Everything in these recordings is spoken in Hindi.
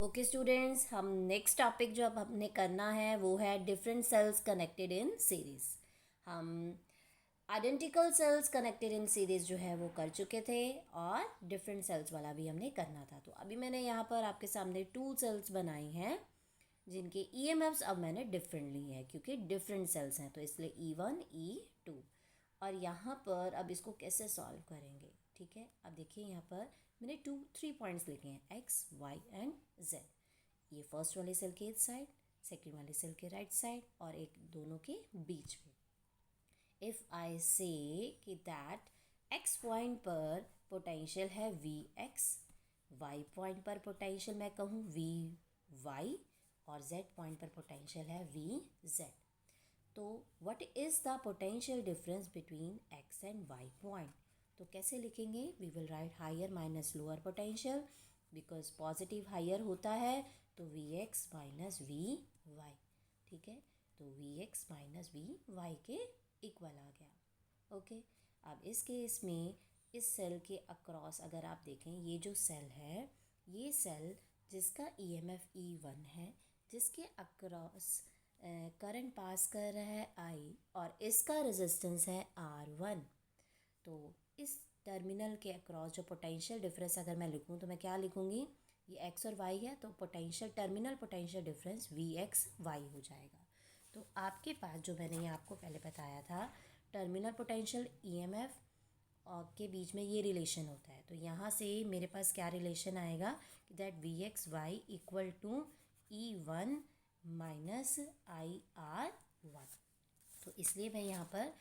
ओके स्टूडेंट्स, हम नेक्स्ट टॉपिक जो अब हमने करना है वो है different cells connected in series. हम identical cells connected in series जो है वो कर चुके थे और डिफरेंट सेल्स वाला भी हमने करना था। तो अभी मैंने यहाँ पर आपके सामने टू सेल्स बनाई हैं जिनके ईएमएफ्स अब मैंने डिफरेंट ली हैं क्योंकि डिफरेंट सेल्स हैं, तो इसलिए E1 E2। और यहाँ पर अब इसको कैसे सॉल्व करेंगे, ठीक है। अब देखिए यहाँ पर मैंने 3 पॉइंट्स लिखे हैं X, Y एंड Z। ये फर्स्ट वाले सेल के इस साइड, सेकेंड वाले सेल के राइट साइड और एक दोनों के बीच में। इफ़ आई से कि दैट X पॉइंट पर पोटेंशियल है Vx, Y पॉइंट पर पोटेंशियल मैं कहूँ Vy और Z पॉइंट पर पोटेंशियल है Vz। तो what is the potential difference between X and Y point. तो कैसे लिखेंगे, we will write higher minus lower potential, because positive higher होता है तो Vx माइनस Vy, ठीक है। तो Vx माइनस Vy के इक्वल आ गया। ओके, अब इस केस में इस सेल के अक्रॉस अगर आप देखें, ये जो सेल है, ये सेल जिसका EMF E1 है, जिसके अक्रॉस करंट पास कर रहा है I और इसका रेजिस्टेंस है R1। तो इस टर्मिनल के अक्रॉस जो पोटेंशियल डिफरेंस अगर मैं लिखूं तो मैं क्या लिखूंगी, ये X और Y है तो potential terminal potential difference VXY हो जाएगा। तो आपके पास जो मैंने ये आपको पहले बताया था, टर्मिनल पोटेंशियल EMF और के बीच में ये रिलेशन होता है। तो यहाँ से मेरे पास क्या रिलेशन आएगा कि that VXY equal to E1 minus IR1। तो इसलिए मैं यहाँ पर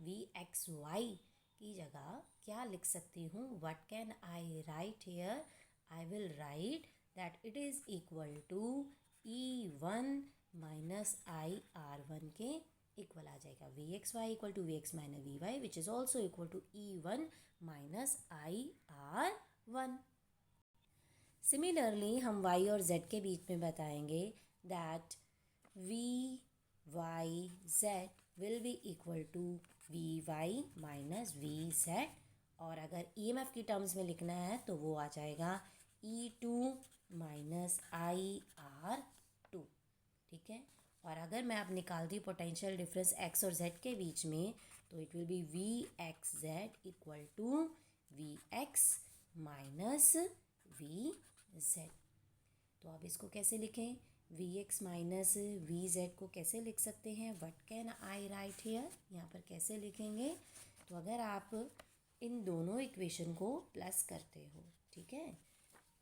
VXY की जगह क्या लिख सकती हूँ, what can I write here, I will write that it is equal to E1 minus IR1 के इक्वल आ जाएगा। VXY equal to VX minus VY which is also equal to E1 minus IR1। Similarly हम Y और Z के बीच में बताएंगे that VYZ will be equal to VY minus VZ। और अगर EMF की टर्म्स में लिखना है तो वो आ जाएगा E2 माइनस IR2, ठीक है। और अगर मैं अब निकालती हूँ पोटेंशियल डिफरेंस X और Z के बीच में तो it will be VXZ equal to VX minus VZ। तो अब इसको कैसे लिखें, Vx माइनस VZ को कैसे लिख सकते हैं, what can I write here, यहाँ पर कैसे लिखेंगे। तो अगर आप इन दोनों इक्वेशन को प्लस करते हो, ठीक है,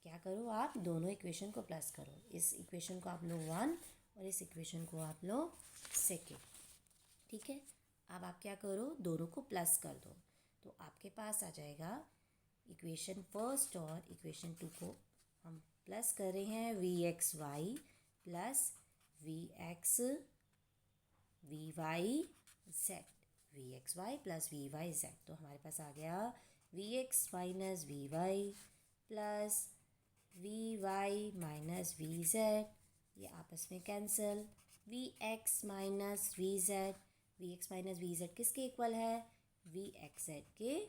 क्या करो आप दोनों इक्वेशन को प्लस करो, इस इक्वेशन को आप लो 1 और इस इक्वेशन को आप लो 2, ठीक है। अब आप क्या करो, दोनों को प्लस कर दो तो आपके पास आ जाएगा इक्वेशन फर्स्ट और इक्वेशन 2 को हम प्लस कर रहे हैं VXY plus VXVYZ, VXY plus VYZ। तो हमारे पास आ गया VX minus VY plus VY minus VZ, ये आपस में cancel, VX minus VZ, VX minus VZ किसके इक्वल है, VXZ के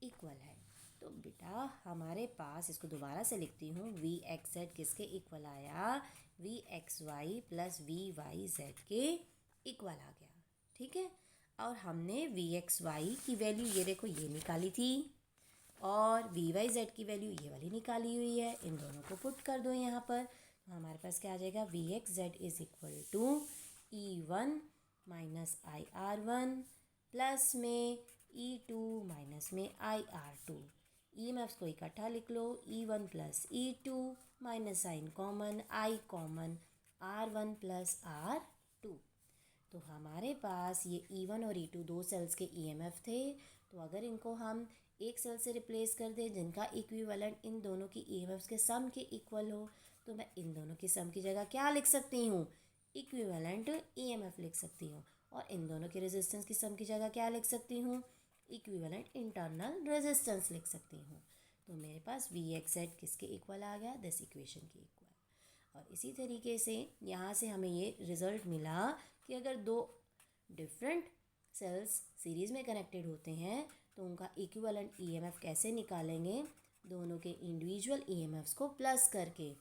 इक्वल है। तो बेटा हमारे पास, इसको दोबारा से लिखती हूँ, VXZ किसके इक्वल आया, VXY प्लस VYZ के इक्वल आ गया, ठीक है। और हमने VXY की वैल्यू ये देखो ये निकाली थी और VYZ की वैल्यू ये वाली निकाली हुई है, इन दोनों को पुट कर दो यहाँ पर। तो हमारे पास क्या आ जाएगा, VXZ is equal to E1 minus IR1 plus में E2 माइनस में IR2। EMFs को इकट्ठा लिख लो, E1 plus E2 minus sign common, I common, R1 plus R2। तो हमारे पास ये E1 और E2 दो सेल्स के EMF थे। तो अगर इनको हम एक सेल से रिप्लेस कर दें जिनका इक्विवेलेंट इन दोनों की EMFs के सम के इक्वल हो, तो मैं इन दोनों की सम की जगह क्या लिख सकती हूँ, इक्विवेलेंट EMF लिख सकती हूँ। और इन दोनों के रेजिस्टेंस की सम की जगह क्या लिख सकती हूँ, इक्विवेलेंट इंटरनल रेजिस्टेंस लिख सकती हूँ। तो मेरे पास VXZ किसके इक्वल आ गया, दिस इक्वेशन के इक्वल। और इसी तरीके से यहाँ से हमें ये रिज़ल्ट मिला कि अगर दो डिफरेंट सेल्स सीरीज़ में कनेक्टेड होते हैं तो उनका इक्विवेलेंट EMF कैसे निकालेंगे, दोनों के इंडिविजुअल EMFs को प्लस करके।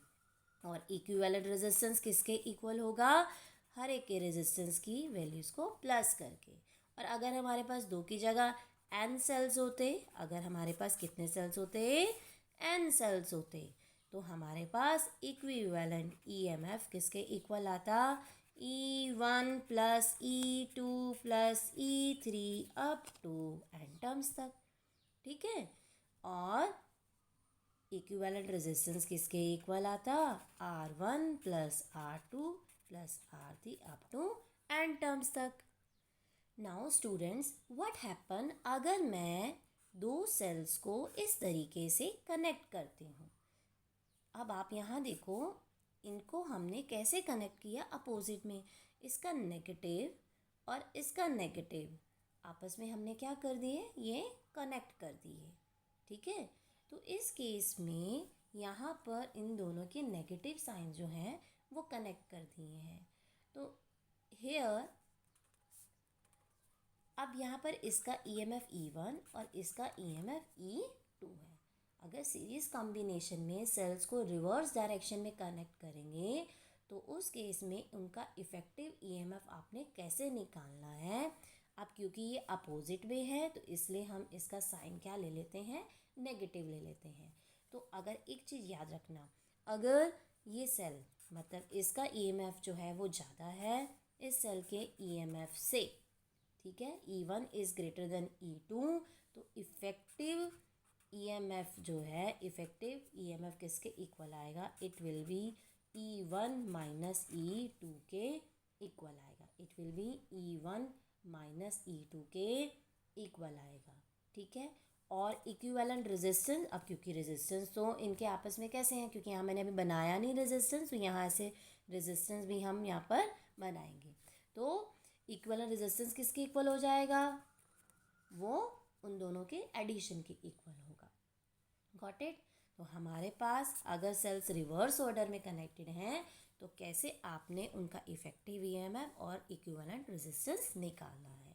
और इक्विवेलेंट रेजिस्टेंस किसके इक्वल होगा, हर एक के रेजिस्टेंस की वैल्यूज़ को प्लस करके। और अगर हमारे पास 2 की जगह n सेल्स होते, अगर हमारे पास कितने सेल्स होते, n सेल्स होते, तो हमारे पास इक्विवेलेंट ईएमएफ किसके इक्वल आता, E1 plus E2 plus E3 up to n terms तक। ठीक है, और इक्विवेलेंट रेजिस्टेंस किसके इक्वल आता, R1 plus R2 plus R3 up to n terms तक। नाउ स्टूडेंट्स, व्हाट हैपन अगर मैं 2 सेल्स को इस तरीके से कनेक्ट करती हूँ। अब आप यहाँ देखो, इनको हमने कैसे कनेक्ट किया, अपोजिट में। इसका नेगेटिव और इसका नेगेटिव आपस में हमने क्या कर दिए, ये कनेक्ट कर दिए। ठीक है, तो इस केस में यहाँ पर इन दोनों के नेगेटिव साइन जो हैं वो कनेक्ट कर दिए हैं। तो हेयर अब यहाँ पर इसका ईएमएफ E1 और इसका ईएमएफ E2 है। अगर सीरीज कॉम्बिनेशन में सेल्स को रिवर्स डायरेक्शन में कनेक्ट करेंगे तो उस केस में उनका इफ़ेक्टिव ईएमएफ आपने कैसे निकालना है। अब क्योंकि ये अपोजिट में है तो इसलिए हम इसका साइन क्या ले लेते हैं, नेगेटिव ले लेते हैं। तो अगर एक चीज़ याद रखना, अगर ये सेल मतलब इसका ईएमएफ जो है वो ज़्यादा है इस सेल के ईएमएफ से, ठीक है, E1 is greater than E2, तो इफ़ेक्टिव ईएमएफ जो है, इफ़ेक्टिव ईएमएफ किसके इक्वल आएगा, it will B E1 minus E2 के इक्वल आएगा। It will B E1 minus E2 के इक्वल आएगा। ठीक है, और इक्विवेलेंट रेजिस्टेंस, अब क्योंकि रेजिस्टेंस तो इनके आपस में कैसे हैं, क्योंकि यहाँ मैंने अभी बनाया नहीं रेजिस्टेंस, तो यहाँ से रेजिस्टेंस भी हम यहाँ पर बनाएंगे। तो इक्विवेलेंट रेजिस्टेंस किसके इक्वल हो जाएगा, वो उन दोनों के एडिशन के इक्वल होगा। Got it. तो हमारे पास अगर सेल्स रिवर्स ऑर्डर में कनेक्टेड हैं तो कैसे आपने उनका इफेक्टिव ईएमएफ और इक्विवेलेंट रेजिस्टेंस निकालना है।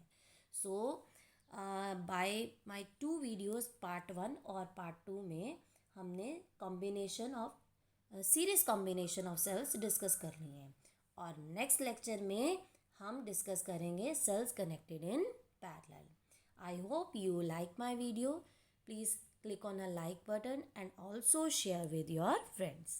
So by my 2 videos part 1 और पार्ट 2 में हमने combination of series combination of cells discuss कर ली हैं, और नेक्स्ट लेक्चर में हम डिस्कस करेंगे cells connected in parallel. I hope you like my video. Please click on a like button and also share with your friends.